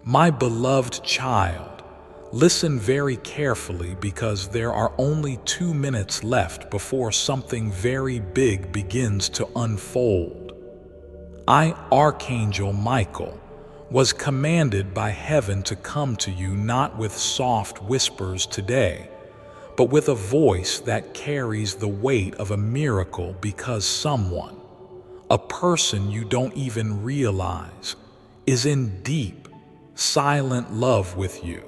My beloved child, listen very carefully because there are only 2 minutes left before something very big begins to unfold. I, Archangel Michael, was commanded by heaven to come to you not with soft whispers today, but with a voice that carries the weight of a miracle because someone, a person you don't even realize, is in deep, silent love with you.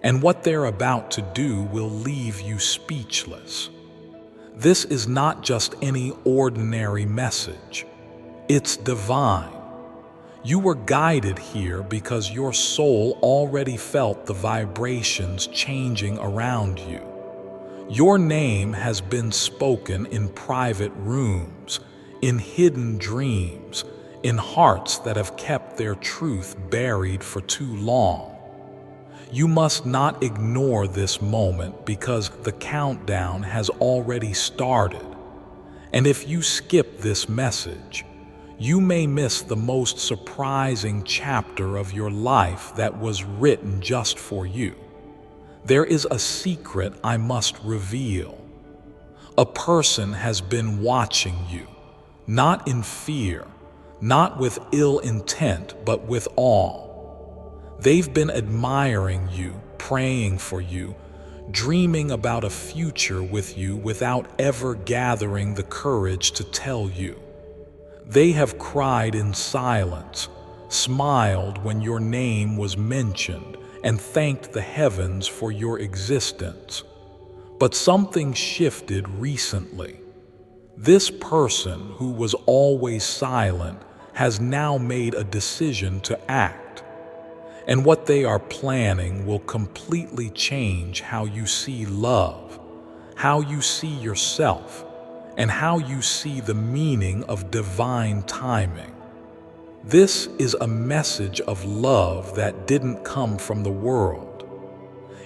And what they're about to do will leave you speechless. This is not just any ordinary message. It's divine. You were guided here because your soul already felt the vibrations changing around you. Your name has been spoken in private rooms, in hidden dreams, in hearts that have kept their truth buried for too long. You must not ignore this moment because the countdown has already started. And if you skip this message, you may miss the most surprising chapter of your life that was written just for you. There is a secret I must reveal. A person has been watching you, not in fear, not with ill intent, but with awe. They've been admiring you, praying for you, dreaming about a future with you without ever gathering the courage to tell you. They have cried in silence, smiled when your name was mentioned, and thanked the heavens for your existence. But something shifted recently. This person who was always silent has now made a decision to act. And what they are planning will completely change how you see love, how you see yourself, and how you see the meaning of divine timing. This is a message of love that didn't come from the world.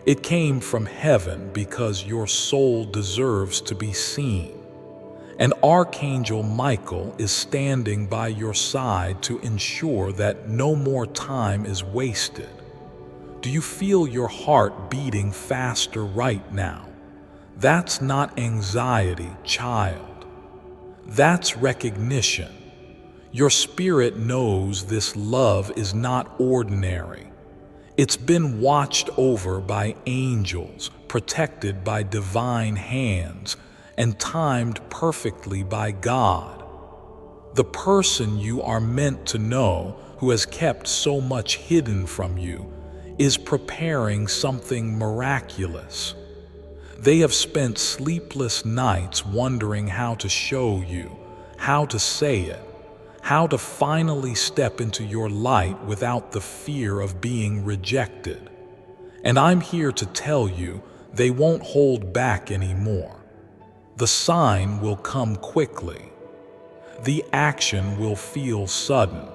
It came from heaven because your soul deserves to be seen. And Archangel Michael is standing by your side to ensure that no more time is wasted. Do you feel your heart beating faster right now? That's not anxiety, child. That's recognition. Your spirit knows this love is not ordinary. It's been watched over by angels, protected by divine hands, and timed perfectly by God. The person you are meant to know, who has kept so much hidden from you, is preparing something miraculous. They have spent sleepless nights wondering how to show you, how to say it, how to finally step into your light without the fear of being rejected. And I'm here to tell you, they won't hold back anymore. The sign will come quickly. The action will feel sudden,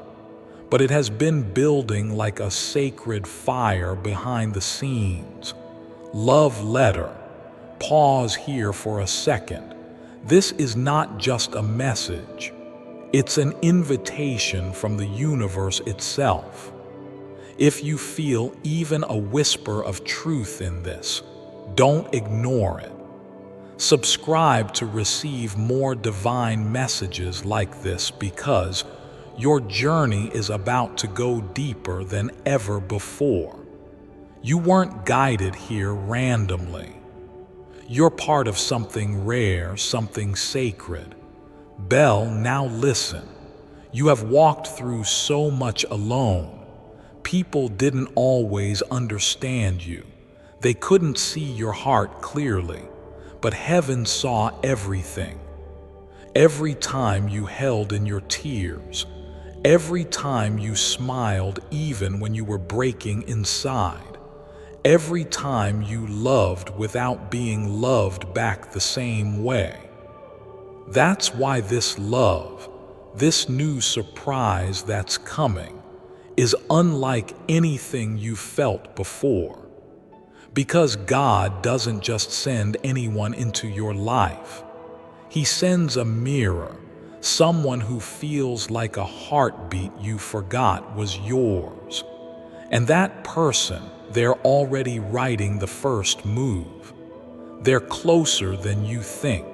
but it has been building like a sacred fire behind the scenes. Love letter. Pause here for a second. This is not just a message. It's an invitation from the universe itself. If you feel even a whisper of truth in this, don't ignore it. Subscribe to receive more divine messages like this because your journey is about to go deeper than ever before. You weren't guided here randomly. You're part of something rare, something sacred. Belle, now listen. You have walked through so much alone. People didn't always understand you. They couldn't see your heart clearly, but heaven saw everything. Every time you held in your tears, every time you smiled even when you were breaking inside, every time you loved without being loved back the same way. That's why this love, this new surprise that's coming, is unlike anything you felt before. Because God doesn't just send anyone into your life. He sends a mirror, someone who feels like a heartbeat you forgot was yours. And that person, they're already writing the first move. They're closer than you think.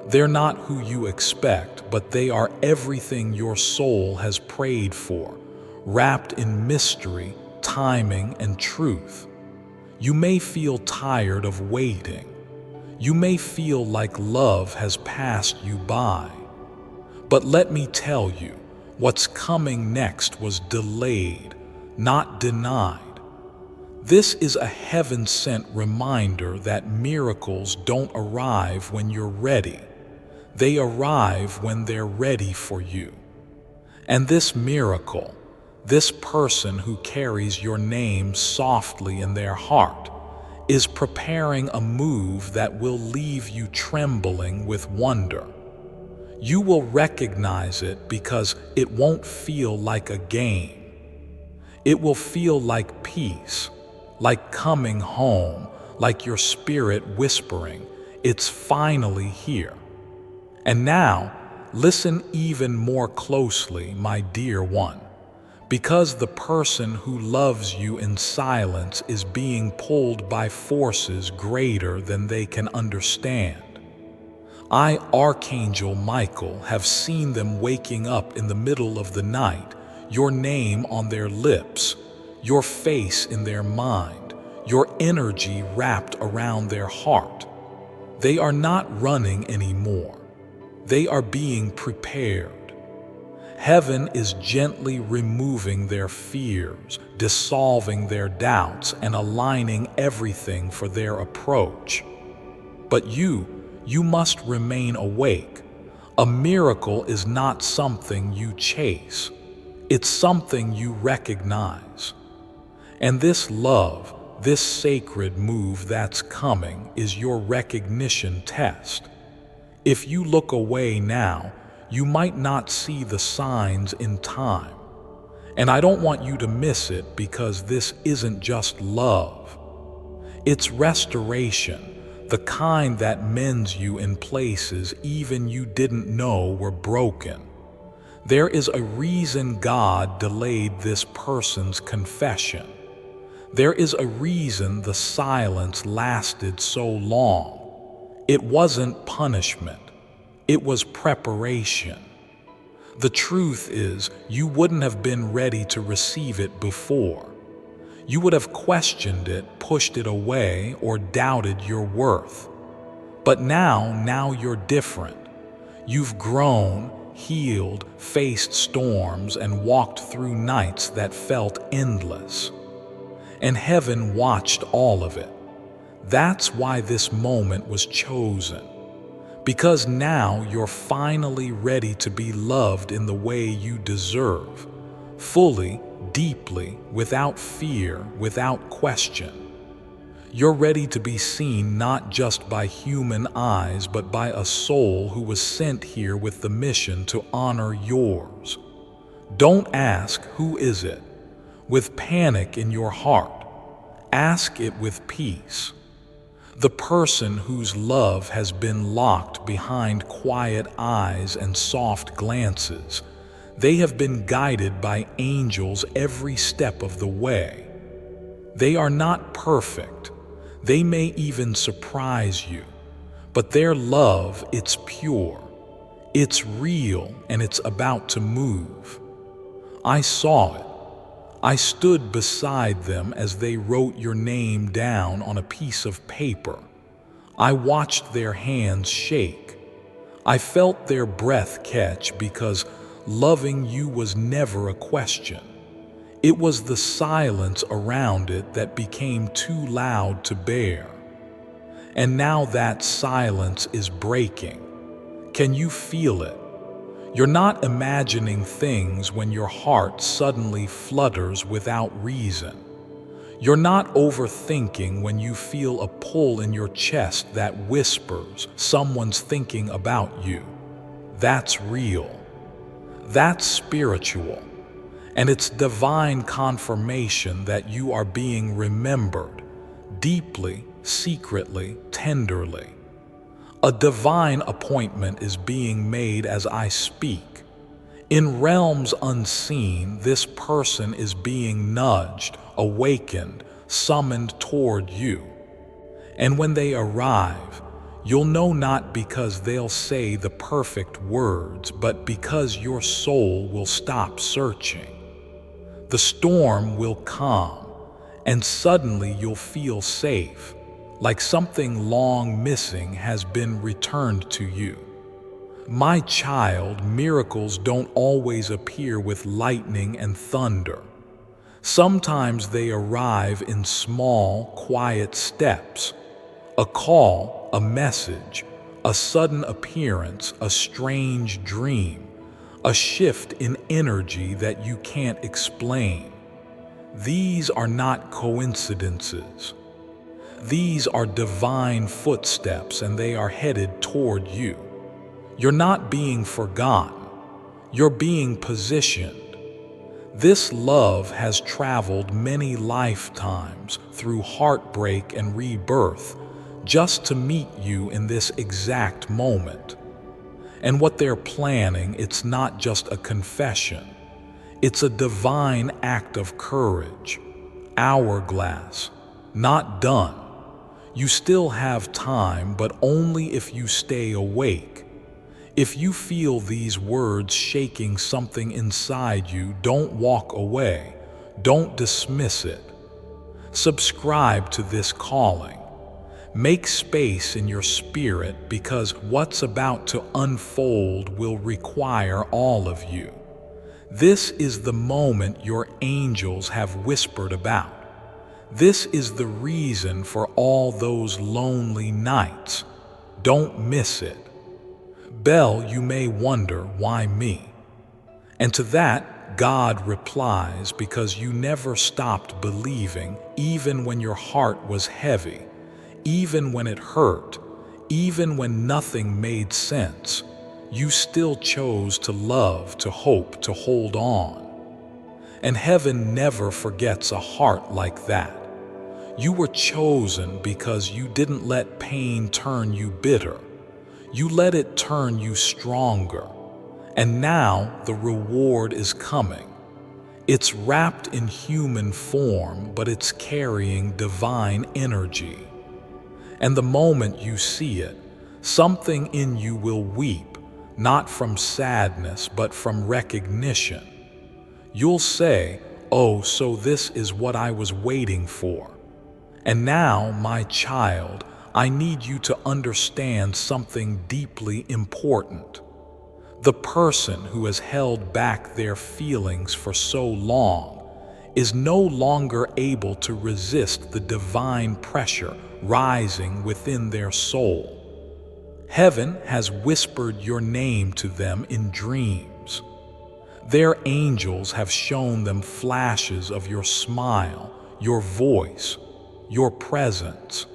They're not who you expect, but they are everything your soul has prayed for, wrapped in mystery, timing, and truth. You may feel tired of waiting. You may feel like love has passed you by. But let me tell you, what's coming next was delayed, not denied. This is a heaven-sent reminder that miracles don't arrive when you're ready. They arrive when they're ready for you. And this miracle, this person who carries your name softly in their heart, is preparing a move that will leave you trembling with wonder. You will recognize it because it won't feel like a game. It will feel like peace, like coming home, like your spirit whispering, "It's finally here." And now, listen even more closely, my dear one, because the person who loves you in silence is being pulled by forces greater than they can understand. I, Archangel Michael, have seen them waking up in the middle of the night, your name on their lips, your face in their mind, your energy wrapped around their heart. They are not running anymore. They are being prepared. Heaven is gently removing their fears, dissolving their doubts, and aligning everything for their approach. But you must remain awake. A miracle is not something you chase. It's something you recognize. And this love, this sacred move that's coming, is your recognition test. If you look away now, you might not see the signs in time. And I don't want you to miss it, because this isn't just love. It's restoration, the kind that mends you in places even you didn't know were broken. There is a reason God delayed this person's confession. There is a reason the silence lasted so long. It wasn't punishment. It was preparation. The truth is, you wouldn't have been ready to receive it before. You would have questioned it, pushed it away, or doubted your worth. But now you're different. You've grown, healed, faced storms, and walked through nights that felt endless. And heaven watched all of it. That's why this moment was chosen. Because now you're finally ready to be loved in the way you deserve, fully, deeply, without fear, without question. You're ready to be seen not just by human eyes, but by a soul who was sent here with the mission to honor yours. Don't ask, "Who is it?" with panic in your heart. Ask it with peace. The person whose love has been locked behind quiet eyes and soft glances. They have been guided by angels every step of the way. They are not perfect. They may even surprise you. But their love, it's pure. It's real, and it's about to move. I saw it. I stood beside them as they wrote your name down on a piece of paper. I watched their hands shake. I felt their breath catch, because loving you was never a question. It was the silence around it that became too loud to bear. And now that silence is breaking. Can you feel it? You're not imagining things when your heart suddenly flutters without reason. You're not overthinking when you feel a pull in your chest that whispers, "Someone's thinking about you." That's real. That's spiritual. And it's divine confirmation that you are being remembered, deeply, secretly, tenderly. A divine appointment is being made as I speak. In realms unseen, this person is being nudged, awakened, summoned toward you. And when they arrive, you'll know not because they'll say the perfect words, but because your soul will stop searching. The storm will calm, and suddenly you'll feel safe, like something long missing has been returned to you. My child, miracles don't always appear with lightning and thunder. Sometimes they arrive in small, quiet steps. A call, a message, a sudden appearance, a strange dream, a shift in energy that you can't explain. These are not coincidences. These are divine footsteps, and they are headed toward you. You're not being forgotten. You're being positioned. This love has traveled many lifetimes through heartbreak and rebirth just to meet you in this exact moment. And what they're planning, it's not just a confession. It's a divine act of courage. Hourglass. Not done. You still have time, but only if you stay awake. If you feel these words shaking something inside you, don't walk away. Don't dismiss it. Subscribe to this calling. Make space in your spirit, because what's about to unfold will require all of you. This is the moment your angels have whispered about. This is the reason for all those lonely nights. Don't miss it. Belle, you may wonder, why me? And to that, God replies, because you never stopped believing, even when your heart was heavy, even when it hurt, even when nothing made sense. You still chose to love, to hope, to hold on. And heaven never forgets a heart like that. You were chosen because you didn't let pain turn you bitter. You let it turn you stronger. And now the reward is coming. It's wrapped in human form, but it's carrying divine energy. And the moment you see it, something in you will weep, not from sadness, but from recognition. You'll say, "Oh, so this is what I was waiting for." And now, my child, I need you to understand something deeply important. The person who has held back their feelings for so long is no longer able to resist the divine pressure rising within their soul. Heaven has whispered your name to them in dreams. Their angels have shown them flashes of your smile, your voice, your presence.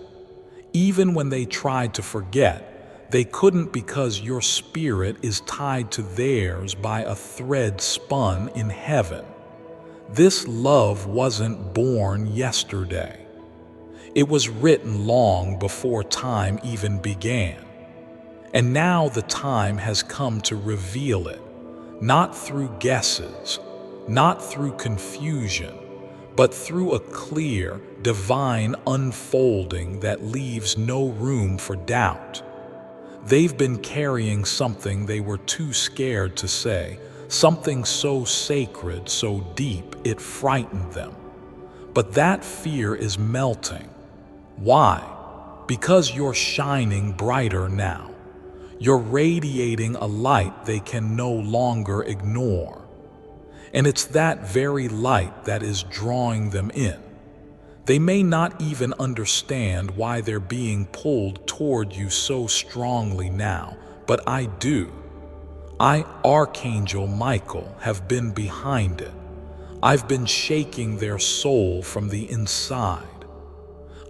Even when they tried to forget, they couldn't, because your spirit is tied to theirs by a thread spun in heaven. This love wasn't born yesterday. It was written long before time even began. And now the time has come to reveal it, not through guesses, not through confusion, but through a clear, divine unfolding that leaves no room for doubt. They've been carrying something they were too scared to say, something so sacred, so deep, it frightened them. But that fear is melting. Why? Because you're shining brighter now. You're radiating a light they can no longer ignore. And it's that very light that is drawing them in. They may not even understand why they're being pulled toward you so strongly now, but I do. I, Archangel Michael, have been behind it. I've been shaking their soul from the inside.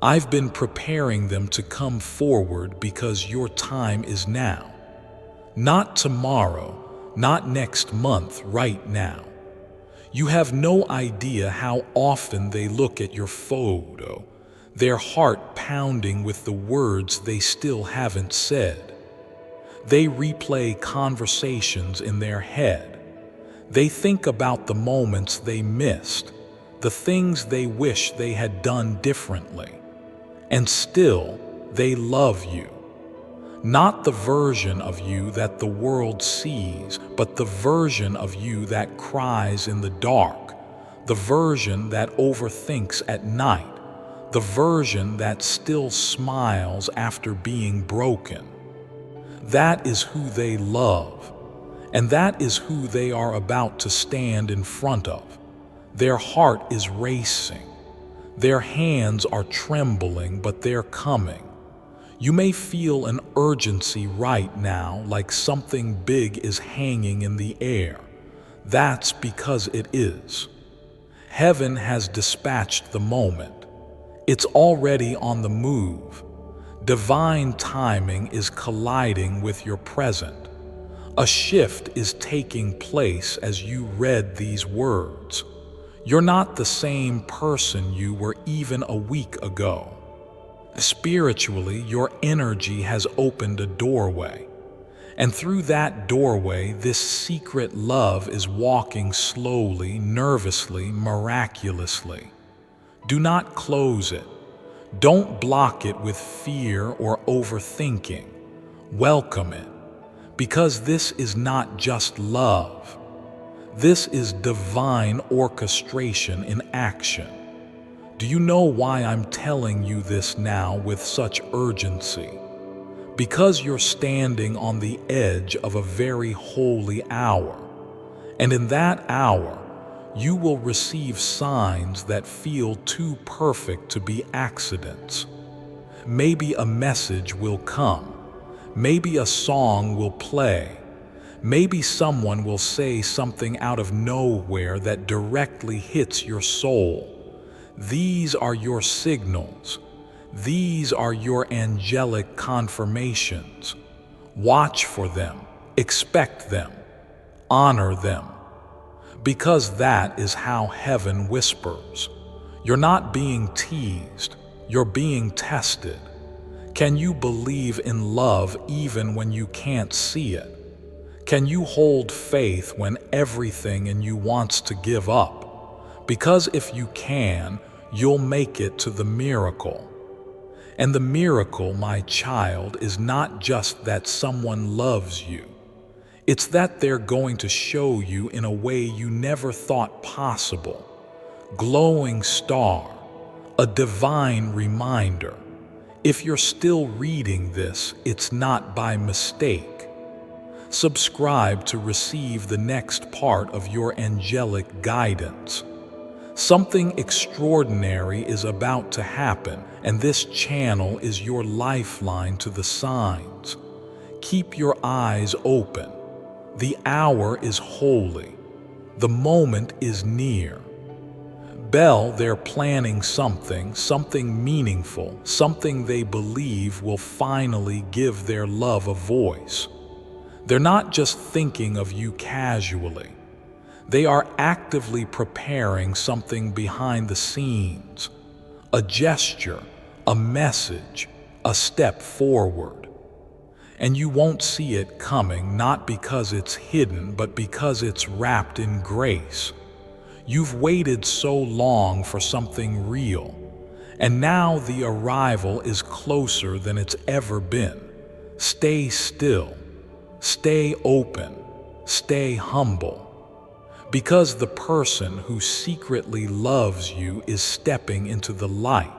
I've been preparing them to come forward, because your time is now. Not tomorrow, not next month, right now. You have no idea how often they look at your photo, their heart pounding with the words they still haven't said. They replay conversations in their head. They think about the moments they missed, the things they wish they had done differently. And still, they love you. Not the version of you that the world sees, but the version of you that cries in the dark, the version that overthinks at night, the version that still smiles after being broken. That is who they love, and that is who they are about to stand in front of. Their heart is racing. Their hands are trembling, but they're coming. You may feel an urgency right now, like something big is hanging in the air. That's because it is. Heaven has dispatched the moment. It's already on the move. Divine timing is colliding with your present. A shift is taking place as you read these words. You're not the same person you were even a week ago. Spiritually, your energy has opened a doorway. And through that doorway, this secret love is walking slowly, nervously, miraculously. Do not close it. Don't block it with fear or overthinking. Welcome it, because this is not just love. This is divine orchestration in action. Do you know why I'm telling you this now with such urgency? Because you're standing on the edge of a very holy hour. And in that hour, you will receive signs that feel too perfect to be accidents. Maybe a message will come. Maybe a song will play. Maybe someone will say something out of nowhere that directly hits your soul. These are your signals. These are your angelic confirmations. Watch for them, expect them, honor them. Because that is how heaven whispers. You're not being teased, you're being tested. Can you believe in love even when you can't see it? Can you hold faith when everything in you wants to give up? Because if you can, you'll make it to the miracle. And the miracle, my child, is not just that someone loves you. It's that they're going to show you in a way you never thought possible. Glowing star, a divine reminder. If you're still reading this, it's not by mistake. Subscribe to receive the next part of your angelic guidance. Something extraordinary is about to happen, and this channel is your lifeline to the signs. Keep your eyes open. The hour is holy. The moment is near. Belle, they're planning something meaningful, something they believe will finally give their love a voice. They're not just thinking of you casually. They are actively preparing something behind the scenes, a gesture, a message, a step forward. And you won't see it coming, not because it's hidden, but because it's wrapped in grace. You've waited so long for something real, and now the arrival is closer than it's ever been. Stay still, stay open, stay humble. Because the person who secretly loves you is stepping into the light,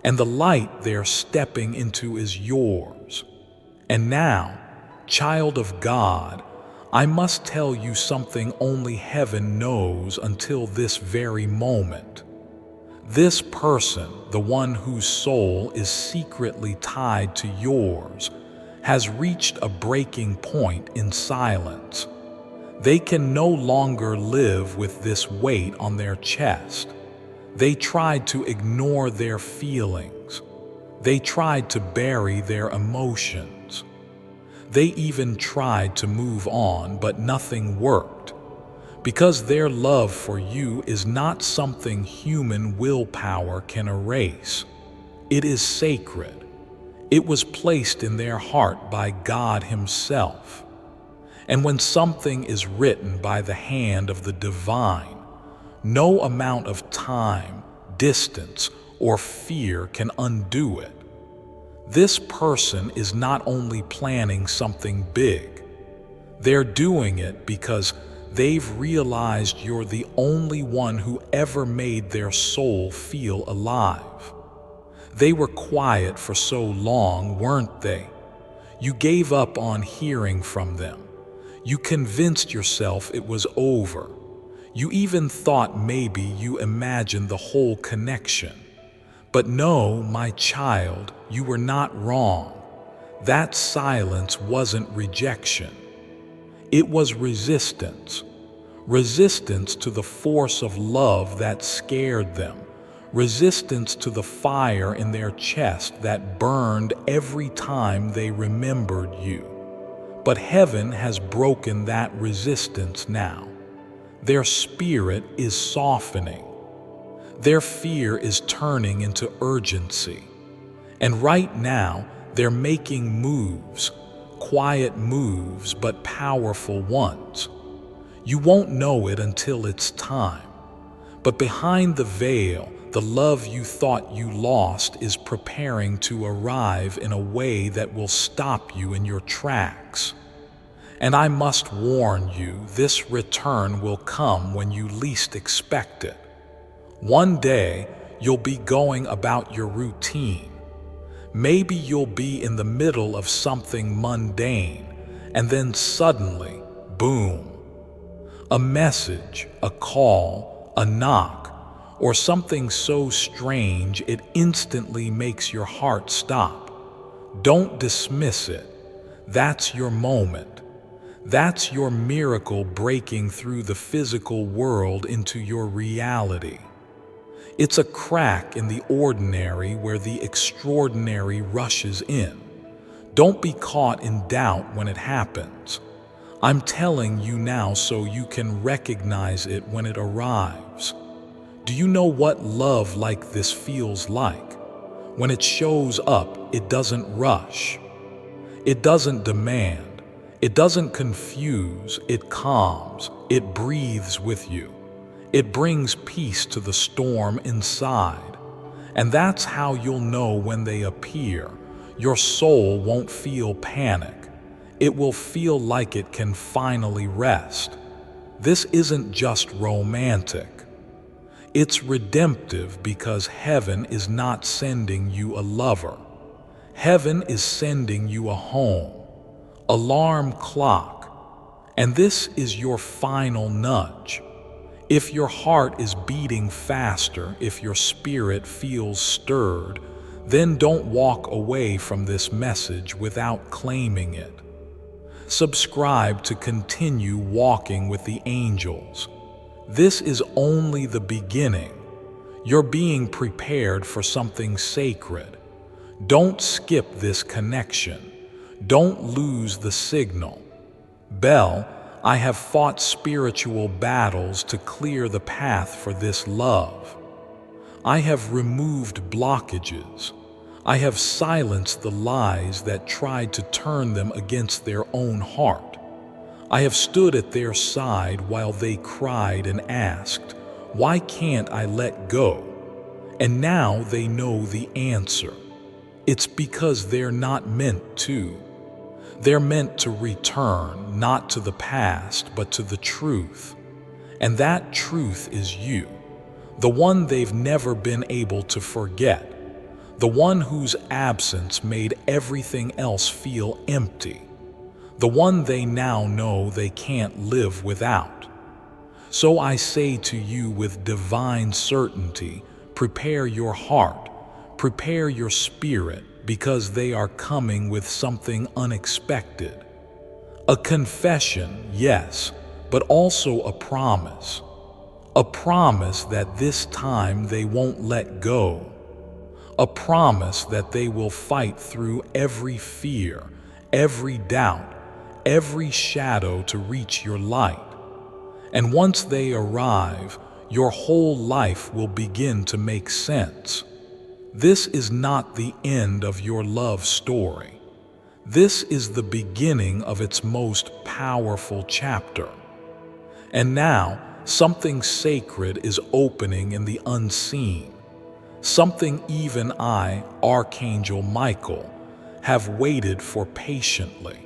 and the light they're stepping into is yours. And now, child of God, I must tell you something only heaven knows until this very moment. This person, the one whose soul is secretly tied to yours, has reached a breaking point in silence. They can no longer live with this weight on their chest. They tried to ignore their feelings. They tried to bury their emotions. They even tried to move on, but nothing worked. Because their love for you is not something human willpower can erase. It is sacred. It was placed in their heart by God Himself. And when something is written by the hand of the divine, no amount of time, distance, or fear can undo it. This person is not only planning something big, they're doing it because they've realized you're the only one who ever made their soul feel alive. They were quiet for so long, weren't they? You gave up on hearing from them. You convinced yourself it was over. You even thought maybe you imagined the whole connection. But no, my child, you were not wrong. That silence wasn't rejection. It was resistance. Resistance to the force of love that scared them. Resistance to the fire in their chest that burned every time they remembered you. But heaven has broken that resistance now. Their spirit is softening. Their fear is turning into urgency. And right now, they're making moves, quiet moves, but powerful ones. You won't know it until it's time. But behind the veil, the love you thought you lost is preparing to arrive in a way that will stop you in your tracks. And I must warn you, this return will come when you least expect it. One day, you'll be going about your routine. Maybe you'll be in the middle of something mundane, and then suddenly, boom, a message, a call, a knock, or something so strange it instantly makes your heart stop. Don't dismiss it. That's your moment. That's your miracle breaking through the physical world into your reality. It's a crack in the ordinary where the extraordinary rushes in. Don't be caught in doubt when it happens. I'm telling you now so you can recognize it when it arrives. Do you know what love like this feels like? When it shows up, it doesn't rush. It doesn't demand. It doesn't confuse. It calms. It breathes with you. It brings peace to the storm inside. And that's how you'll know when they appear. Your soul won't feel panic. It will feel like it can finally rest. This isn't just romantic. It's redemptive because heaven is not sending you a lover. Heaven is sending you a home, alarm clock, and this is your final nudge. If your heart is beating faster, if your spirit feels stirred, then don't walk away from this message without claiming it. Subscribe to continue walking with the angels. This is only the beginning. You're being prepared for something sacred. Don't skip this connection. Don't lose the signal. Belle, I have fought spiritual battles to clear the path for this love. I have removed blockages. I have silenced the lies that tried to turn them against their own heart. I have stood at their side while they cried and asked, "Why can't I let go?" And now they know the answer. It's because they're not meant to. They're meant to return, not to the past, but to the truth. And that truth is you, the one they've never been able to forget, the one whose absence made everything else feel empty, the one they now know they can't live without. So I say to you with divine certainty, prepare your heart, prepare your spirit, because they are coming with something unexpected. A confession, yes, but also a promise. A promise that this time they won't let go. A promise that they will fight through every fear, every doubt, every shadow to reach your light. And once they arrive, your whole life will begin to make sense. This is not the end of your love story. This is the beginning of its most powerful chapter. And now, something sacred is opening in the unseen. Something even I, Archangel Michael, have waited for patiently.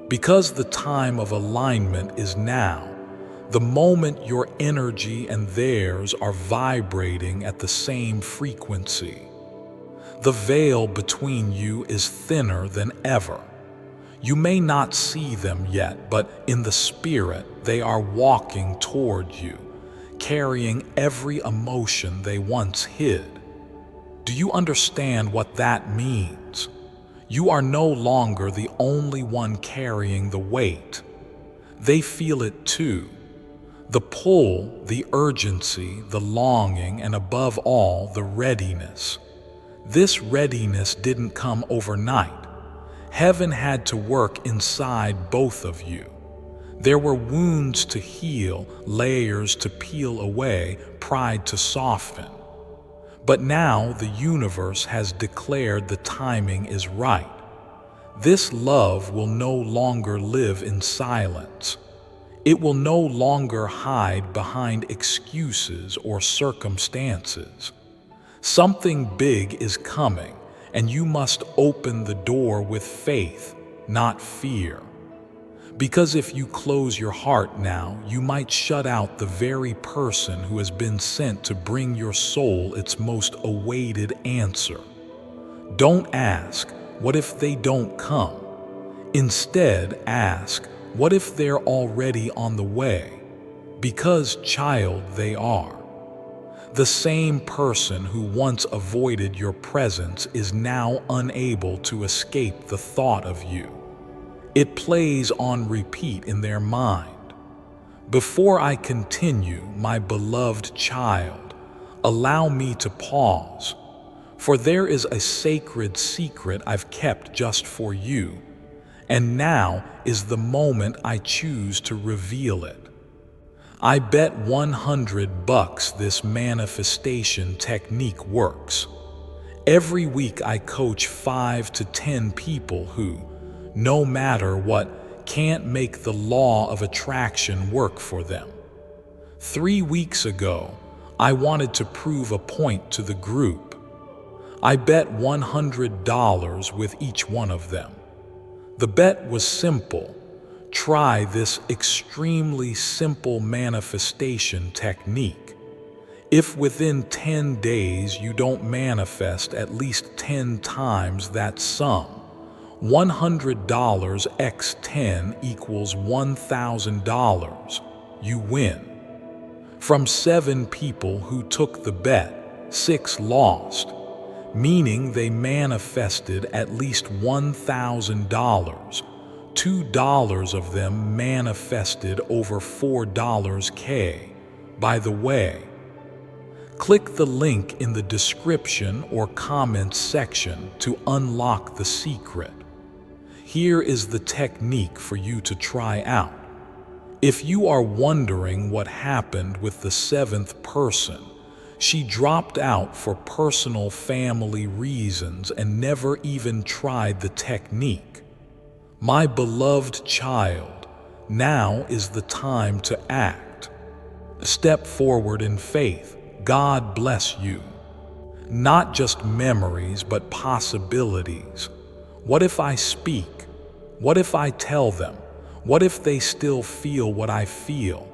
Because the time of alignment is now, the moment your energy and theirs are vibrating at the same frequency. The veil between you is thinner than ever. You may not see them yet, but in the spirit they are walking toward you, carrying every emotion they once hid. Do you understand what that means? You are no longer the only one carrying the weight. They feel it too. The pull, the urgency, the longing, and above all, the readiness. This readiness didn't come overnight. Heaven had to work inside both of you. There were wounds to heal, layers to peel away, pride to soften. But now the universe has declared the timing is right. This love will no longer live in silence. It will no longer hide behind excuses or circumstances. Something big is coming, and you must open the door with faith, not fear. Because if you close your heart now, you might shut out the very person who has been sent to bring your soul its most awaited answer. Don't ask, what if they don't come? Instead, ask, what if they're already on the way? Because, child, they are. The same person who once avoided your presence is now unable to escape the thought of you. It plays on repeat in their mind. Before I continue, my beloved child, allow me to pause, for there is a sacred secret I've kept just for you, and now is the moment I choose to reveal it. I bet $100 this manifestation technique works. Every week I coach 5 to 10 people who, no matter what, can't make the law of attraction work for them. 3 weeks ago, I wanted to prove a point to the group. I bet $100 with each one of them. The bet was simple. Try this extremely simple manifestation technique. If within 10 days you don't manifest at least 10 times that sum, $100 x 10 equals $1,000. You win. From 7 people who took the bet, 6 lost, meaning they manifested at least $1,000. $2 of them manifested over $4K. By the way, click the link in the description or comments section to unlock the secret. Here is the technique for you to try out. If you are wondering what happened with the 7th person, she dropped out for personal family reasons and never even tried the technique. My beloved child, now is the time to act. Step forward in faith. God bless you. Not just memories, but possibilities. What if I speak? What if I tell them? What if they still feel what I feel?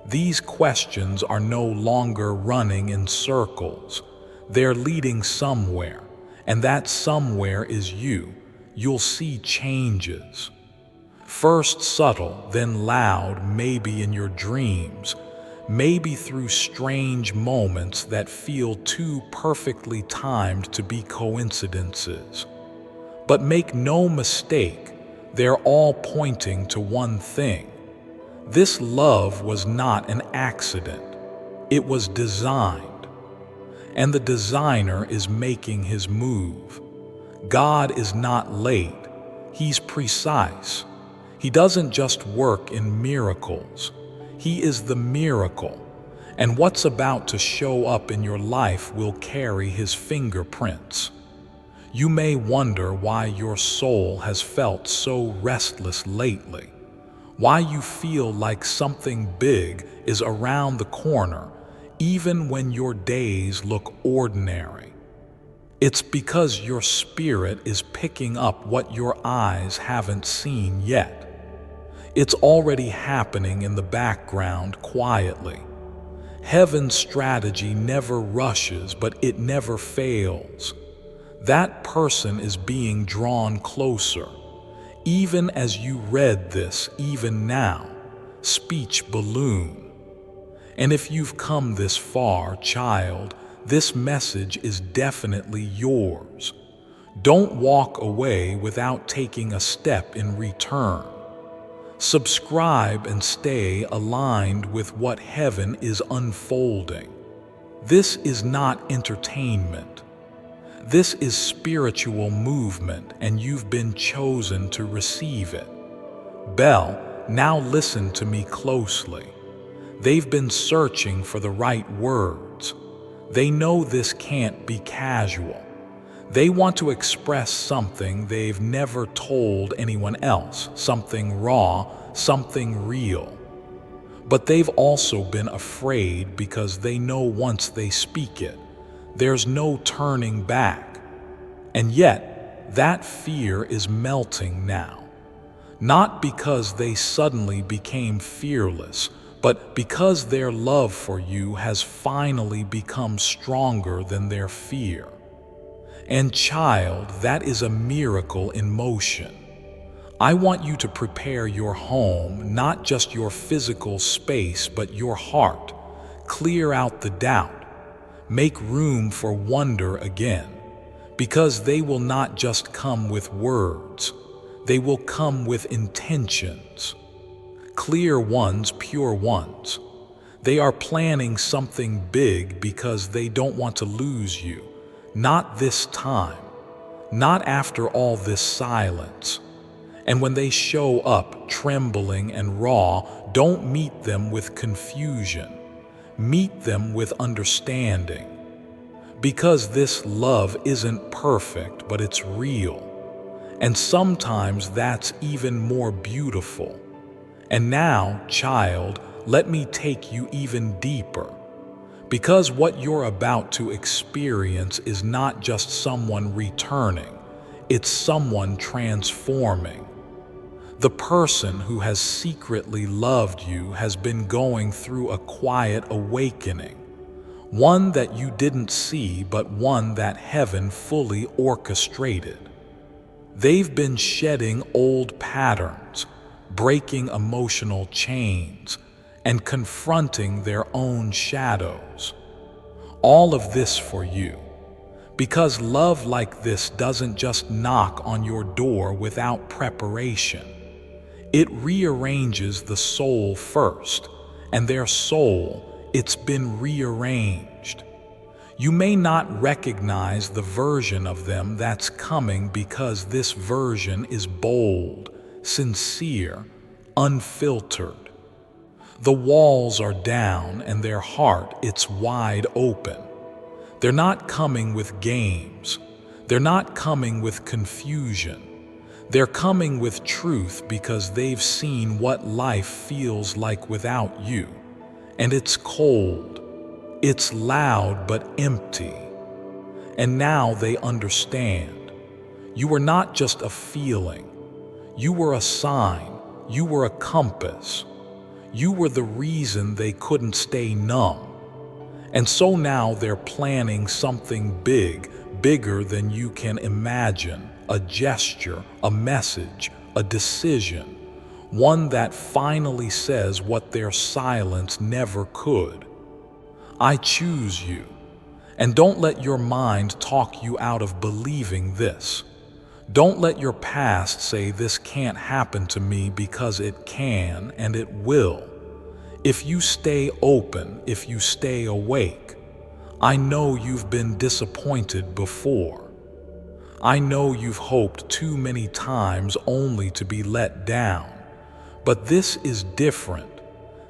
These questions are no longer running in circles. They're leading somewhere, and that somewhere is you. You'll see changes. First subtle, then loud, maybe in your dreams, maybe through strange moments that feel too perfectly timed to be coincidences. But make no mistake, they're all pointing to one thing. This love was not an accident. It was designed. And the designer is making his move. God is not late. He's precise. He doesn't just work in miracles. He is the miracle. And what's about to show up in your life will carry his fingerprints. You may wonder why your soul has felt so restless lately, why you feel like something big is around the corner, even when your days look ordinary. It's because your spirit is picking up what your eyes haven't seen yet. It's already happening in the background quietly. Heaven's strategy never rushes, but it never fails. That person is being drawn closer. Even as you read this, even now, speech balloon. And if you've come this far, child, this message is definitely yours. Don't walk away without taking a step in return. Subscribe and stay aligned with what heaven is unfolding. This is not entertainment. This is spiritual movement, and you've been chosen to receive it. Belle, now listen to me closely. They've been searching for the right words. They know this can't be casual. They want to express something they've never told anyone else, something raw, something real. But they've also been afraid because they know once they speak it, there's no turning back. And yet, that fear is melting now. Not because they suddenly became fearless, but because their love for you has finally become stronger than their fear. And child, that is a miracle in motion. I want you to prepare your home, not just your physical space, but your heart. Clear out the doubt. Make room for wonder again, because they will not just come with words, they will come with intentions. Clear ones, pure ones. They are planning something big because they don't want to lose you. Not this time, not after all this silence. And when they show up trembling and raw, don't meet them with confusion. Meet them with understanding. Because this love isn't perfect, but it's real. And sometimes that's even more beautiful. And now, child, let me take you even deeper. Because what you're about to experience is not just someone returning, it's someone transforming. The person who has secretly loved you has been going through a quiet awakening, one that you didn't see, but one that heaven fully orchestrated. They've been shedding old patterns, breaking emotional chains, and confronting their own shadows. All of this for you, because love like this doesn't just knock on your door without preparation. It rearranges the soul first, and their soul, it's been rearranged. You may not recognize the version of them that's coming because this version is bold, sincere, unfiltered. The walls are down and their heart, it's wide open. They're not coming with games. They're not coming with confusion. They're coming with truth because they've seen what life feels like without you. And it's cold. It's loud but empty. And now they understand. You were not just a feeling. You were a sign. You were a compass. You were the reason they couldn't stay numb. And so now they're planning something big, bigger than you can imagine. A gesture, a message, a decision. One that finally says what their silence never could. I choose you. And don't let your mind talk you out of believing this. Don't let your past say this can't happen to me, because it can and it will. If you stay open, if you stay awake. I know you've been disappointed before. I know you've hoped too many times only to be let down. But this is different.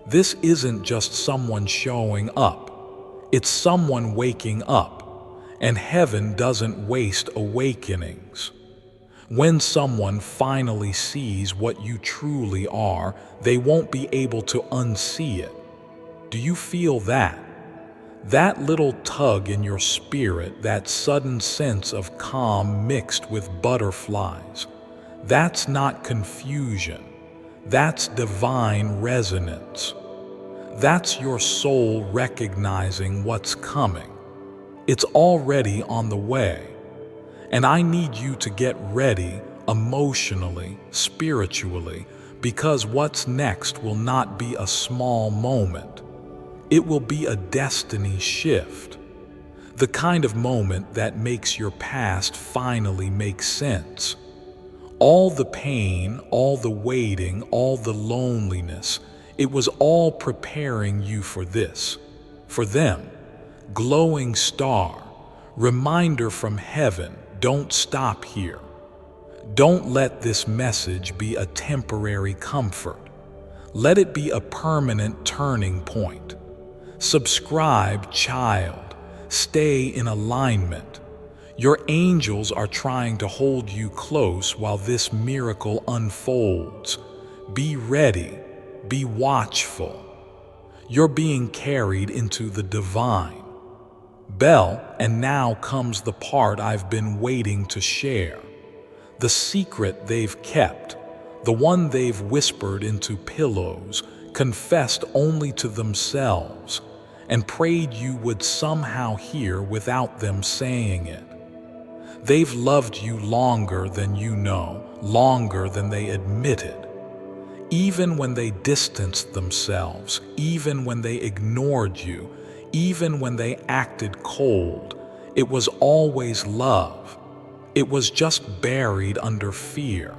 This isn't just someone showing up. It's someone waking up. and heaven doesn't waste awakenings. When someone finally sees what you truly are, they won't be able to unsee it. Do you feel that? That little tug in your spirit, that sudden sense of calm mixed with butterflies. That's not confusion. That's divine resonance. That's your soul recognizing what's coming. It's already on the way. And I need you to get ready emotionally, spiritually, because what's next will not be a small moment. It will be a destiny shift. The kind of moment that makes your past finally make sense. All the pain, all the waiting, all the loneliness, it was all preparing you for this, for them. Glowing star, reminder from heaven, don't stop here. Don't let this message be a temporary comfort. Let it be a permanent turning point. Subscribe, child. Stay in alignment. Your angels are trying to hold you close while this miracle unfolds. Be ready. Be watchful. You're being carried into the divine. Bell, and now comes the part I've been waiting to share. The secret they've kept, the one they've whispered into pillows, confessed only to themselves, and prayed you would somehow hear without them saying it. They've loved you longer than you know, longer than they admitted. Even when they distanced themselves, even when they ignored you, even when they acted cold, it was always love. It was just buried under fear.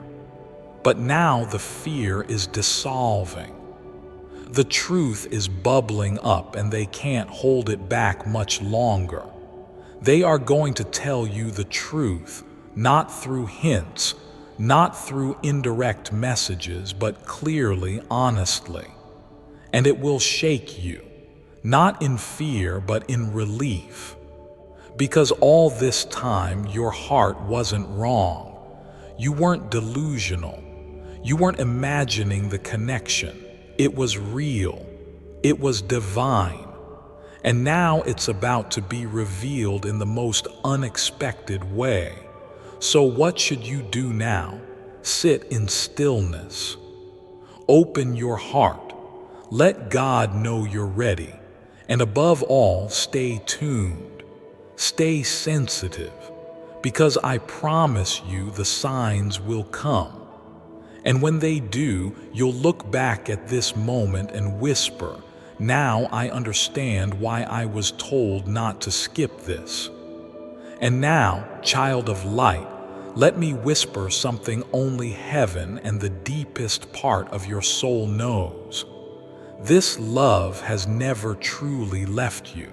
But now the fear is dissolving. The truth is bubbling up and they can't hold it back much longer. They are going to tell you the truth, not through hints, not through indirect messages, but clearly, honestly. And it will shake you, not in fear, but in relief. Because all this time, your heart wasn't wrong. You weren't delusional. You weren't imagining the connection. It was real. It was divine. And now it's about to be revealed in the most unexpected way. So what should you do now? Sit in stillness. Open your heart. Let God know you're ready. And above all, stay tuned. Stay sensitive. Because I promise you the signs will come. And when they do, you'll look back at this moment and whisper, "Now I understand why I was told not to skip this." And now, child of light, let me whisper something only heaven and the deepest part of your soul knows. This love has never truly left you.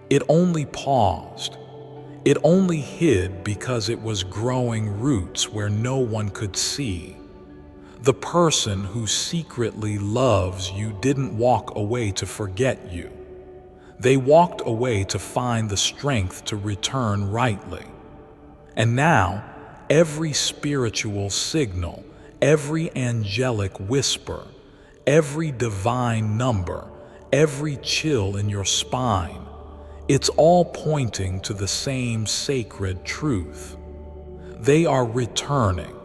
It only paused. It only hid because it was growing roots where no one could see. The person who secretly loves you didn't walk away to forget you. They walked away to find the strength to return rightly. And now, every spiritual signal, every angelic whisper, every divine number, every chill in your spine, it's all pointing to the same sacred truth. They are returning.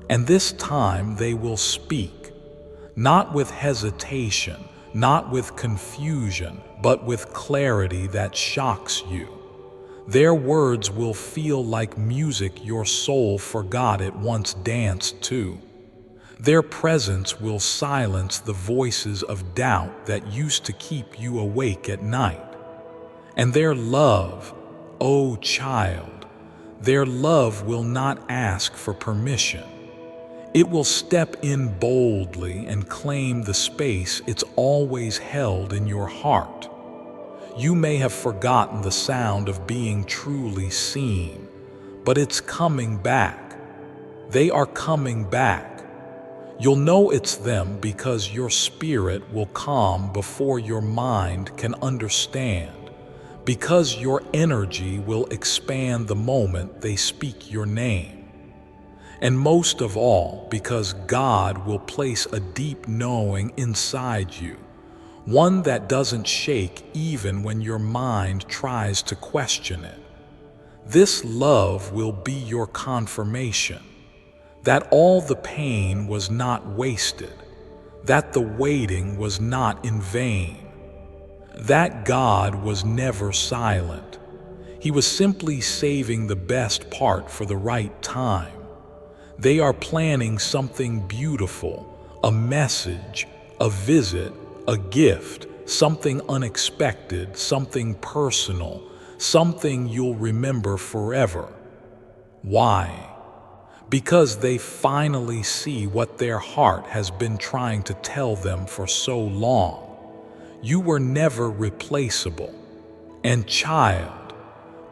And this time they will speak, not with hesitation, not with confusion, but with clarity that shocks you. Their words will feel like music your soul forgot it once danced to. Their presence will silence the voices of doubt that used to keep you awake at night. And their love, oh child, their love will not ask for permission. It will step in boldly and claim the space it's always held in your heart. You may have forgotten the sound of being truly seen, but it's coming back. They are coming back. You'll know it's them because your spirit will calm before your mind can understand, because your energy will expand the moment they speak your name. And most of all, because God will place a deep knowing inside you, one that doesn't shake even when your mind tries to question it. This love will be your confirmation that all the pain was not wasted, that the waiting was not in vain, that God was never silent. He was simply saving the best part for the right time. They are planning something beautiful, a message, a visit, a gift, something unexpected, something personal, something you'll remember forever. Why? Because they finally see what their heart has been trying to tell them for so long. You were never replaceable. And child,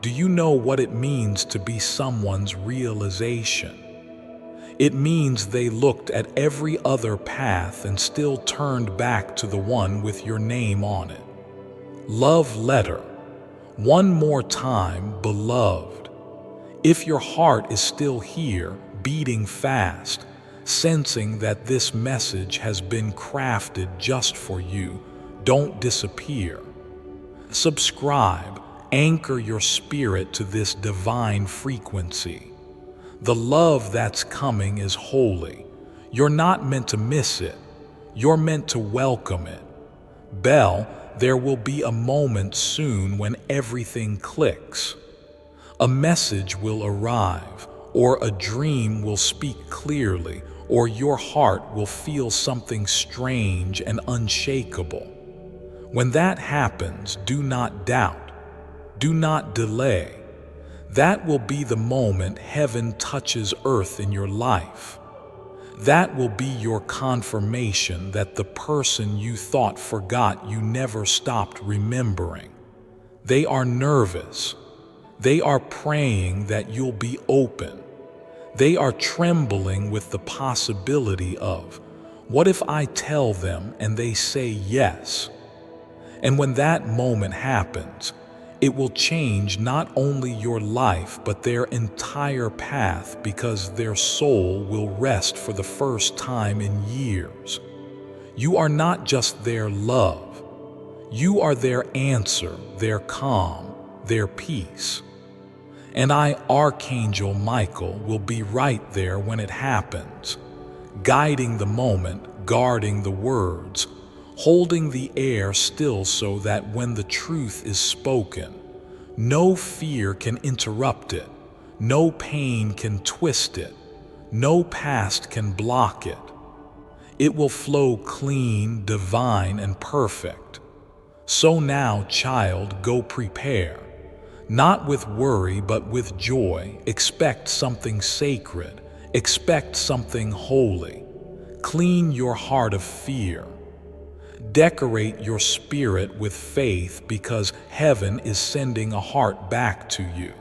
do you know what it means to be someone's realization? It means they looked at every other path and still turned back to the one with your name on it. Love letter. One more time, beloved. If your heart is still here, beating fast, sensing that this message has been crafted just for you, don't disappear. Subscribe, anchor your spirit to this divine frequency. The love that's coming is holy. You're not meant to miss it. You're meant to welcome it. Belle, there will be a moment soon when everything clicks. A message will arrive, or a dream will speak clearly, or your heart will feel something strange and unshakable. When that happens, do not doubt. Do not delay. That will be the moment heaven touches earth in your life. That will be your confirmation that the person you thought forgot you never stopped remembering. They are nervous. They are praying that you'll be open. They are trembling with the possibility of, what if I tell them and they say yes? And when that moment happens, it will change not only your life but their entire path, because their soul will rest for the first time in years. You are not just their love. You are their answer, their calm, their peace. And I, Archangel Michael, will be right there when it happens, guiding the moment, guarding the words, holding the air still so that when the truth is spoken, no fear can interrupt it, no pain can twist it, no past can block it. It will flow clean, divine, and perfect. So now, child, go prepare. Not with worry, but with joy. Expect something sacred. Expect something holy. Clean your heart of fear. Decorate your spirit with faith, because heaven is sending a heart back to you.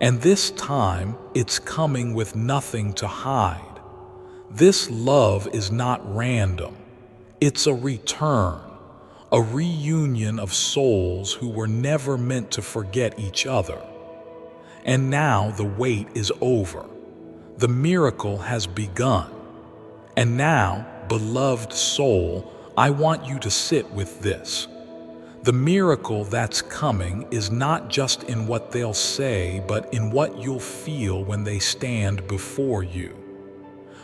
And this time, it's coming with nothing to hide. This love is not random. It's a return, a reunion of souls who were never meant to forget each other. And now the wait is over. The miracle has begun. And now, beloved soul, I want you to sit with this. The miracle that's coming is not just in what they'll say, but in what you'll feel when they stand before you.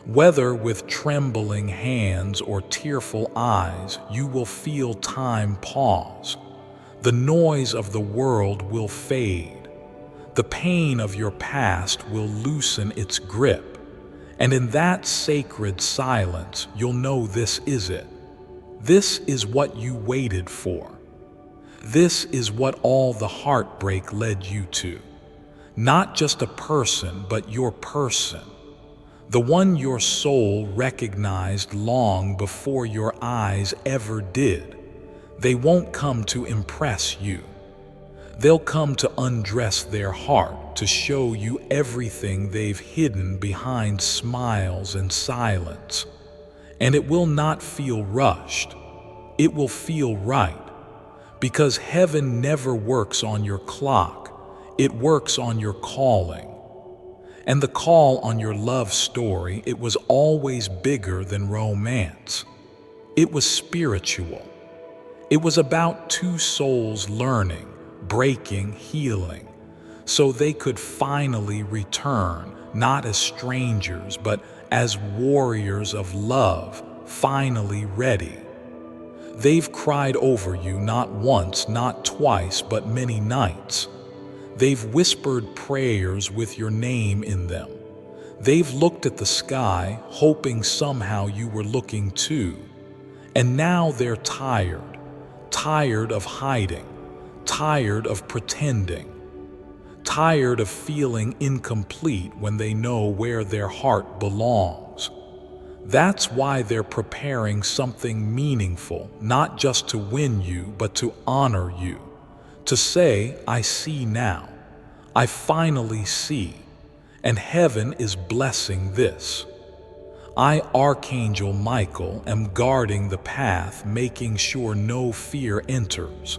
Whether with trembling hands or tearful eyes, you will feel time pause. The noise of the world will fade. The pain of your past will loosen its grip. And in that sacred silence, you'll know this is it. This is what you waited for. This is what all the heartbreak led you to. Not just a person, but your person. The one your soul recognized long before your eyes ever did. They won't come to impress you. They'll come to undress their heart, to show you everything they've hidden behind smiles and silence. And it will not feel rushed. It will feel right. Because heaven never works on your clock, it works on your calling. And the call on your love story, it was always bigger than romance. It was spiritual. It was about two souls learning, breaking, healing, so they could finally return, not as strangers, but as warriors of love, finally ready. They've cried over you not once, not twice, but many nights. They've whispered prayers with your name in them. They've looked at the sky, hoping somehow you were looking too. And now they're tired, tired of hiding, tired of pretending, tired of feeling incomplete when they know where their heart belongs. That's why they're preparing something meaningful, not just to win you, but to honor you. To say, I see now. I finally see. And heaven is blessing this. I, Archangel Michael, am guarding the path, making sure no fear enters.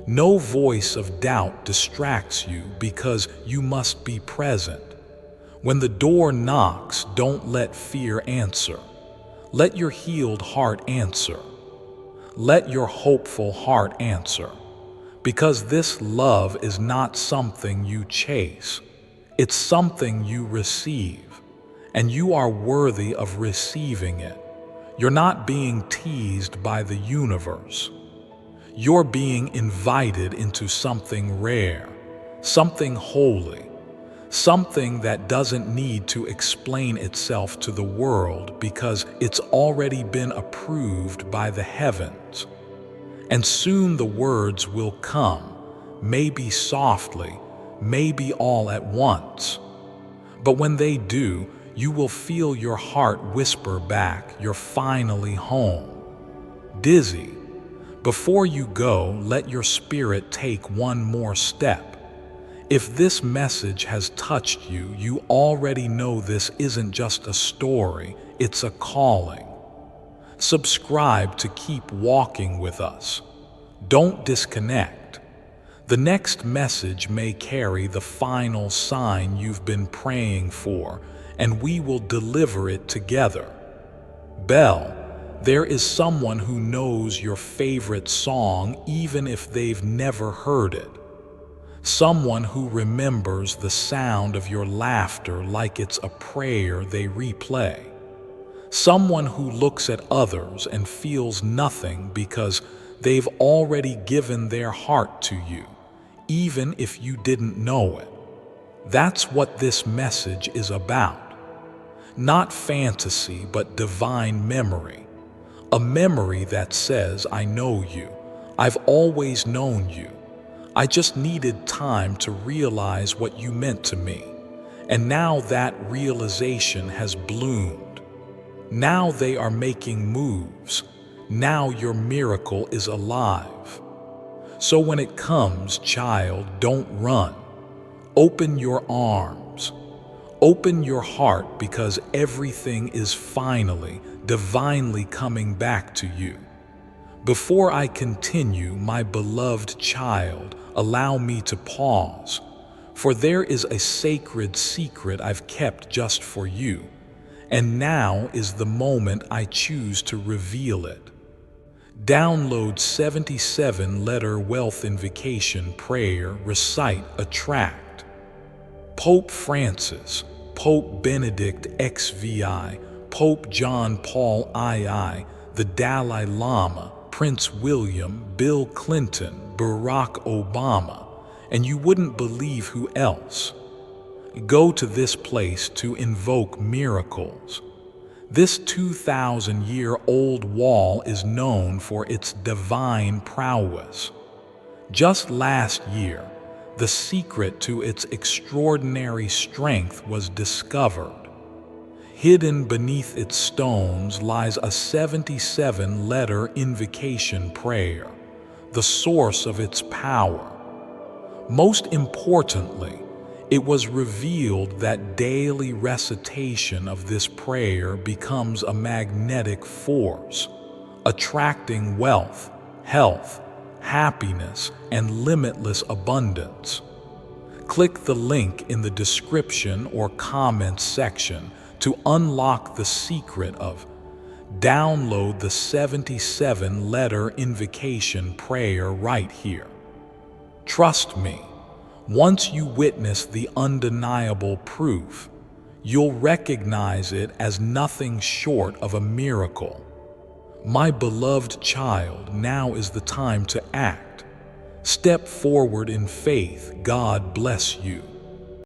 No voice of doubt distracts you because you must be present. When the door knocks, don't let fear answer. Let your healed heart answer. Let your hopeful heart answer. Because this love is not something you chase. It's something you receive. And you are worthy of receiving it. You're not being teased by the universe. You're being invited into something rare, something holy, something that doesn't need to explain itself to the world because it's already been approved by the heavens. And soon the words will come, maybe softly, maybe all at once. But when they do, you will feel your heart whisper back, you're finally home. Dizzy. Before you go, let your spirit take one more step. If this message has touched you, you already know this isn't just a story, it's a calling. Subscribe to keep walking with us. Don't disconnect. The next message may carry the final sign you've been praying for, and we will deliver it together. Belle, there is someone who knows your favorite song even if they've never heard it. Someone who remembers the sound of your laughter like it's a prayer they replay. Someone who looks at others and feels nothing because they've already given their heart to you, even if you didn't know it. That's what this message is about. Not fantasy, but divine memory. A memory that says, I know you. I've always known you. I just needed time to realize what you meant to me. And now that realization has bloomed. Now they are making moves. Now your miracle is alive. So when it comes, child, don't run. Open your arms. Open your heart because everything is finally, divinely coming back to you. Before I continue, my beloved child, allow me to pause, for there is a sacred secret I've kept just for you, and now is the moment I choose to reveal it. Download 77-letter wealth invocation prayer, recite, attract. Pope Francis, Pope Benedict XVI, Pope John Paul II, the Dalai Lama, Prince William, Bill Clinton, Barack Obama, and you wouldn't believe who else. Go to this place to invoke miracles. This 2,000-year-old wall is known for its divine prowess. Just last year, the secret to its extraordinary strength was discovered. Hidden beneath its stones lies a 77-letter invocation prayer, the source of its power. Most importantly, it was revealed that daily recitation of this prayer becomes a magnetic force, attracting wealth, health, happiness, and limitless abundance. Click the link in the description or comments section to unlock the secret of download the 77-letter invocation prayer right here. Trust me, once you witness the undeniable proof, you'll recognize it as nothing short of a miracle. My beloved child, now is the time to act. Step forward in faith. God bless you.